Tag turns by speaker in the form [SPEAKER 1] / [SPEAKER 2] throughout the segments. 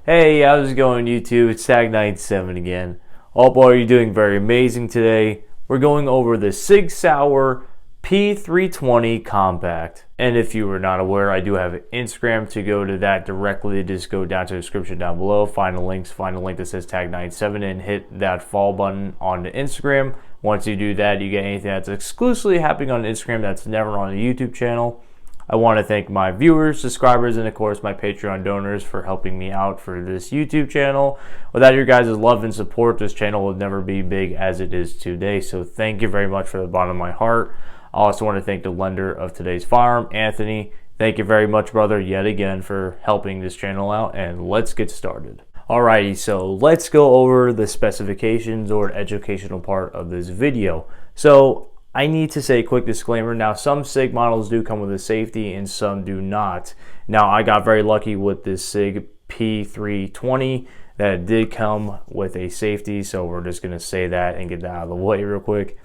[SPEAKER 1] Hey, how's it going, YouTube? It's TAG97 again. Hope all you're doing very amazing today. We're going over the SIG SAUER P320 Compact. And if you were not aware, I do have an Instagram. To go to that directly, just go down to the description down below, find a link that says TAG97 and hit that follow button on the Instagram. Once you do that, you get anything that's exclusively happening on Instagram that's never on the YouTube channel. I want to thank my viewers, subscribers, and of course my Patreon donors for helping me out for this YouTube channel. Without your guys' love and support, this channel would never be big as it is today. So thank you very much from the bottom of my heart. I also want to thank the lender of today's firearm, Anthony. Thank you very much, brother, yet again for helping this channel out, and let's get started. Alrighty, so let's go over the specifications or educational part of this video. So I need to say a quick disclaimer. Now, some SIG models do come with a safety and some do not. Now, I got very lucky with this SIG P320 that it did come with a safety, so we're just going to say that and get that out of the way real quick.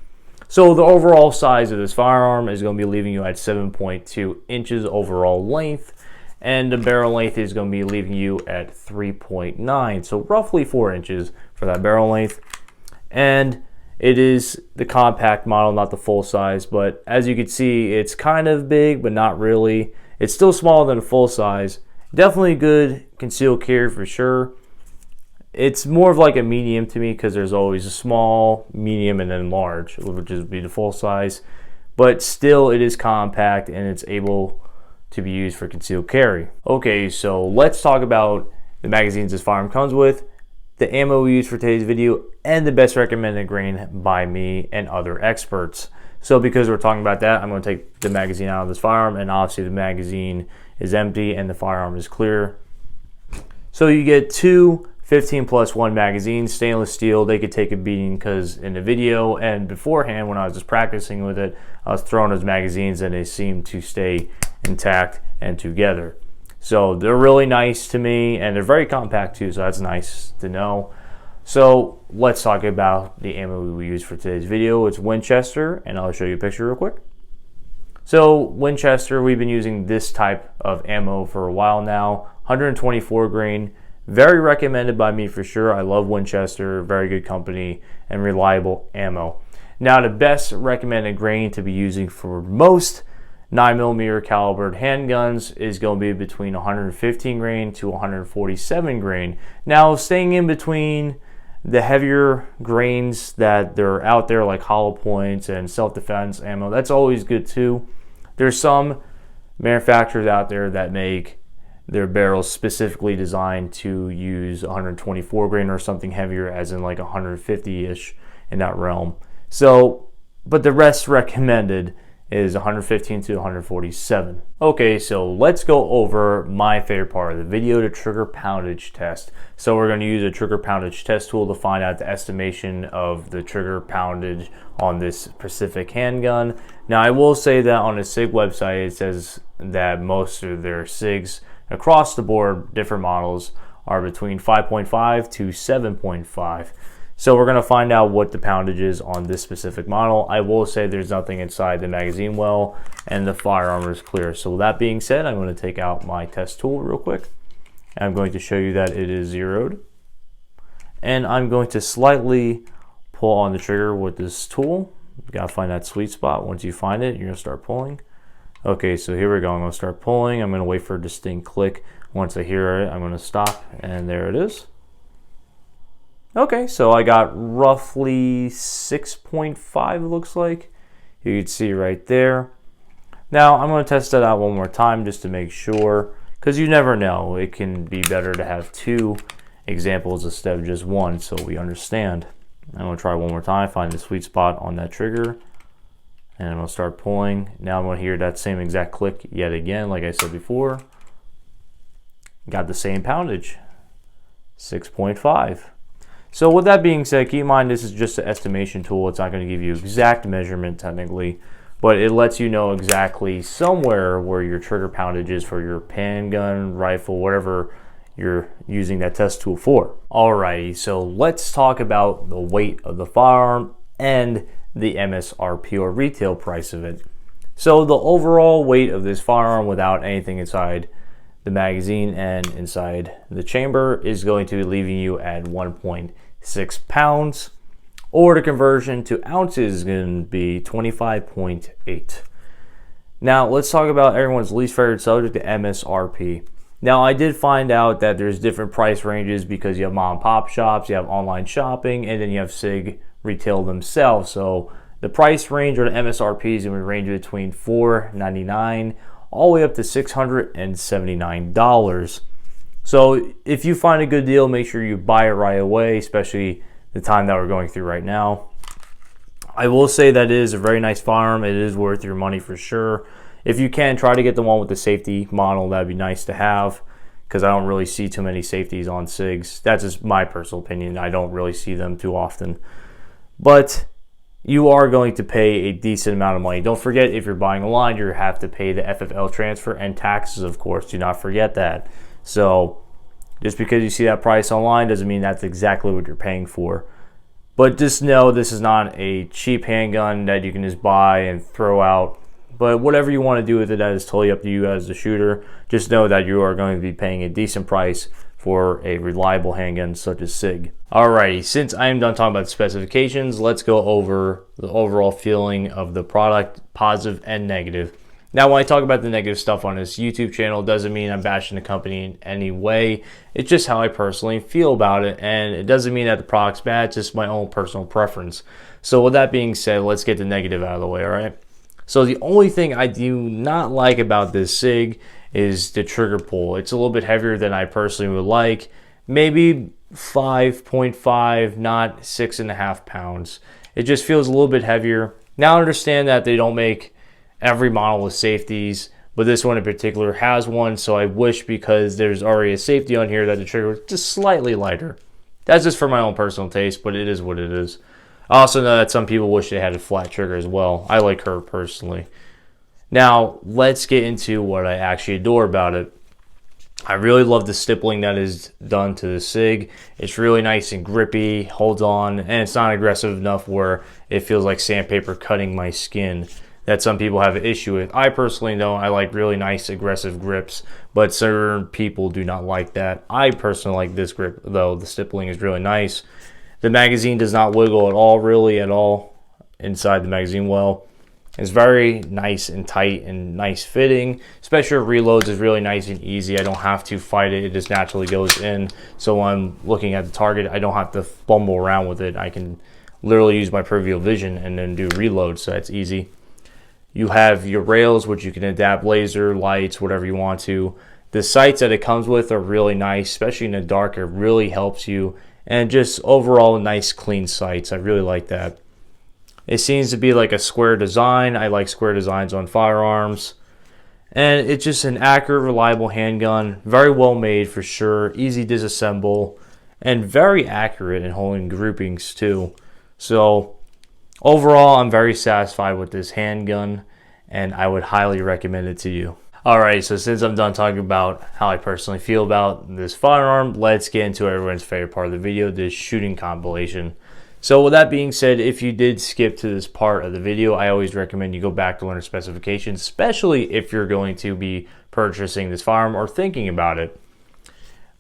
[SPEAKER 1] So the overall size of this firearm is going to be leaving you at 7.2 inches overall length, and the barrel length is going to be leaving you at 3.9, so roughly 4 inches for that barrel length. And it is the compact model, not the full size, but as you can see, it's kind of big, but not really. It's still smaller than a full size. Definitely good concealed carry for sure. It's more of like a medium to me because there's always a small, medium, and then large, which would be the full size. But still, it is compact and it's able to be used for concealed carry. Okay, so let's talk about the magazines this firearm comes with, the ammo we use for today's video, and the best recommended grain by me and other experts. So because we're talking about that, I'm going to take the magazine out of this firearm, and obviously the magazine is empty and the firearm is clear. So you get two 15+1 magazines, stainless steel. They could take a beating because in the video and beforehand when I was just practicing with it, I was throwing those magazines and they seem to stay intact and together. So they're really nice to me, and they're very compact too, so that's nice to know. So let's talk about the ammo we use for today's video. It's Winchester, and I'll show you a picture real quick. So Winchester, we've been using this type of ammo for a while now, 124 grain. Very recommended by me for sure. I love Winchester, very good company and reliable ammo. Now the best recommended grain to be using for most 9mm calibered handguns is going to be between 115 grain to 147 grain. Now, staying in between the heavier grains that they're out there, like hollow points and self-defense ammo, that's always good too. There's some manufacturers out there that make their barrels specifically designed to use 124 grain or something heavier, as in like 150-ish in that realm. So, but the rest recommended is 115 to 147. Okay, so let's go over my favorite part of the video, the trigger poundage test. So we're going to use a trigger poundage test tool to find out the estimation of the trigger poundage on this specific handgun. Now I will say that on the SIG website it says that most of their SIGs across the board, different models, are between 5.5 to 7.5. So we're going to find out what the poundage is on this specific model. I will say there's nothing inside the magazine well, and the firearm is clear. So with that being said, I'm going to take out my test tool real quick. I'm going to show you that it is zeroed. And I'm going to slightly pull on the trigger with this tool. You got to find that sweet spot. Once you find it, you're going to start pulling. Okay, so here we go. I'm going to start pulling. I'm going to wait for a distinct click. Once I hear it, I'm going to stop, and there it is. Okay, so I got roughly 6.5, it looks like. You can see right there. Now, I'm going to test that out one more time just to make sure, because you never know. It can be better to have two examples instead of just one, so we understand. I'm going to try one more time, find the sweet spot on that trigger, and I'm going to start pulling. Now I'm going to hear that same exact click yet again, like I said before. Got the same poundage, 6.5. So with that being said, keep in mind this is just an estimation tool. It's not going to give you exact measurement technically, but it lets you know exactly somewhere where your trigger poundage is for your handgun, rifle, whatever you're using that test tool for. Alrighty, so let's talk about the weight of the firearm and the MSRP or retail price of it. So the overall weight of this firearm without anything inside the magazine and inside the chamber is going to be leaving you at 1.6 pounds, or the conversion to ounces is going to be 25.8. Now let's talk about everyone's least favorite subject, the MSRP. Now I did find out that there's different price ranges because you have mom and pop shops, you have online shopping, and then you have SIG retail themselves. So the price range or the MSRP is going to range between $4.99 all the way up to $679. So if you find a good deal, make sure you buy it right away, especially the time that we're going through right now. I will say that it is a very nice firearm. It is worth your money for sure. If you can, try to get the one with the safety model. That'd be nice to have, because I don't really see too many safeties on SIGs. That's just my personal opinion. I don't really see them too often. But you are going to pay a decent amount of money. Don't forget, if you're buying online, you have to pay the FFL transfer and taxes, of course. Do not forget that. So just because you see that price online doesn't mean that's exactly what you're paying for. But just know this is not a cheap handgun that you can just buy and throw out. But whatever you want to do with it, that is totally up to you as the shooter. Just know that you are going to be paying a decent price for a reliable handgun such as SIG. Alrighty, since I am done talking about the specifications, let's go over the overall feeling of the product, positive and negative. Now, when I talk about the negative stuff on this YouTube channel, it doesn't mean I'm bashing the company in any way. It's just how I personally feel about it, and it doesn't mean that the product's bad. It's just my own personal preference. So with that being said, let's get the negative out of the way, alright? So the only thing I do not like about this SIG is the trigger pull. It's a little bit heavier than I personally would like. Maybe 5.5, not 6.5 pounds. It just feels a little bit heavier. Now I understand that they don't make every model with safeties, but this one in particular has one, so I wish, because there's already a safety on here, that the trigger was just slightly lighter. That's just for my own personal taste, but it is what it is. I also know that some people wish they had a flat trigger as well. I like her personally. Now, let's get into what I actually adore about it. I really love the stippling that is done to the SIG. It's really nice and grippy, holds on, and it's not aggressive enough where it feels like sandpaper cutting my skin that some people have an issue with. I personally don't. I like really nice aggressive grips, but certain people do not like that. I personally like this grip, though. The stippling is really nice. The magazine does not wiggle at all, really at all, inside the magazine well. It's very nice and tight and nice fitting. Especially reloads is really nice and easy. I don't have to fight it. It just naturally goes in. So when I'm looking at the target, I don't have to fumble around with it. I can literally use my peripheral vision and then do reloads, so that's easy. You have your rails, which you can adapt laser, lights, whatever you want to. The sights that it comes with are really nice, especially in the dark. It really helps you. And just overall nice clean sights. I really like that. It seems to be like a square design. I like square designs on firearms. And it's just an accurate, reliable handgun. Very well made for sure. Easy disassemble. And very accurate in holding groupings too. So overall, I'm very satisfied with this handgun, and I would highly recommend it to you. Alright, so since I'm done talking about how I personally feel about this firearm, let's get into everyone's favorite part of the video, this shooting compilation. So with that being said, if you did skip to this part of the video, I always recommend you go back to learn the specifications, especially if you're going to be purchasing this firearm or thinking about it.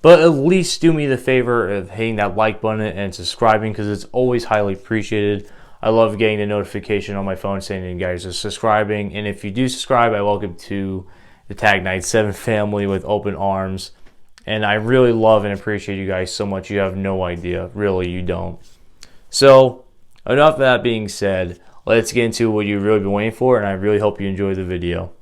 [SPEAKER 1] But at least do me the favor of hitting that like button and subscribing, because it's always highly appreciated. I love getting a notification on my phone saying that you guys are subscribing. And if you do subscribe, I welcome to the TAG97 family with open arms. And I really love and appreciate you guys so much. You have no idea. Really, you don't. So, enough of that being said, let's get into what you've really been waiting for. And I really hope you enjoy the video.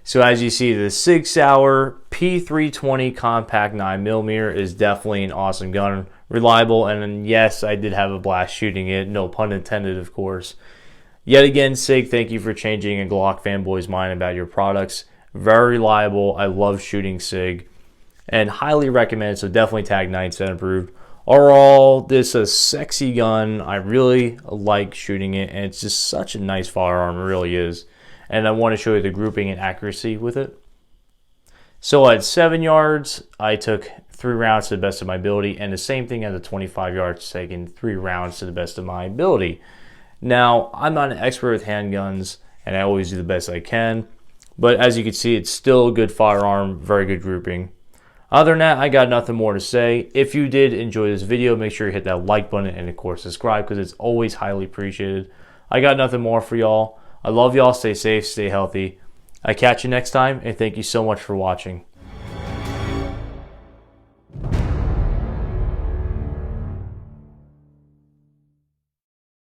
[SPEAKER 1] So as you see, the SIG SAUER P320 compact 9mm is definitely an awesome gun, reliable, and yes, I did have a blast shooting it, no pun intended, of course. Yet again, SIG, thank you for changing a Glock fanboy's mind about your products. Very reliable. I love shooting SIG and highly recommend, so definitely TAG97 approved. Overall, this is a sexy gun. I really like shooting it, and it's just such a nice firearm, it really is. And I want to show you the grouping and accuracy with it. So at 7 yards, I took 3 rounds to the best of my ability, and the same thing at the 25 yards, taking 3 rounds to the best of my ability. Now, I'm not an expert with handguns, and I always do the best I can, but as you can see, it's still a good firearm, very good grouping. Other than that, I got nothing more to say. If you did enjoy this video, make sure you hit that like button and of course subscribe, because it's always highly appreciated. I got nothing more for y'all. I love y'all. Stay safe, stay healthy. I catch you next time, and thank you so much for watching.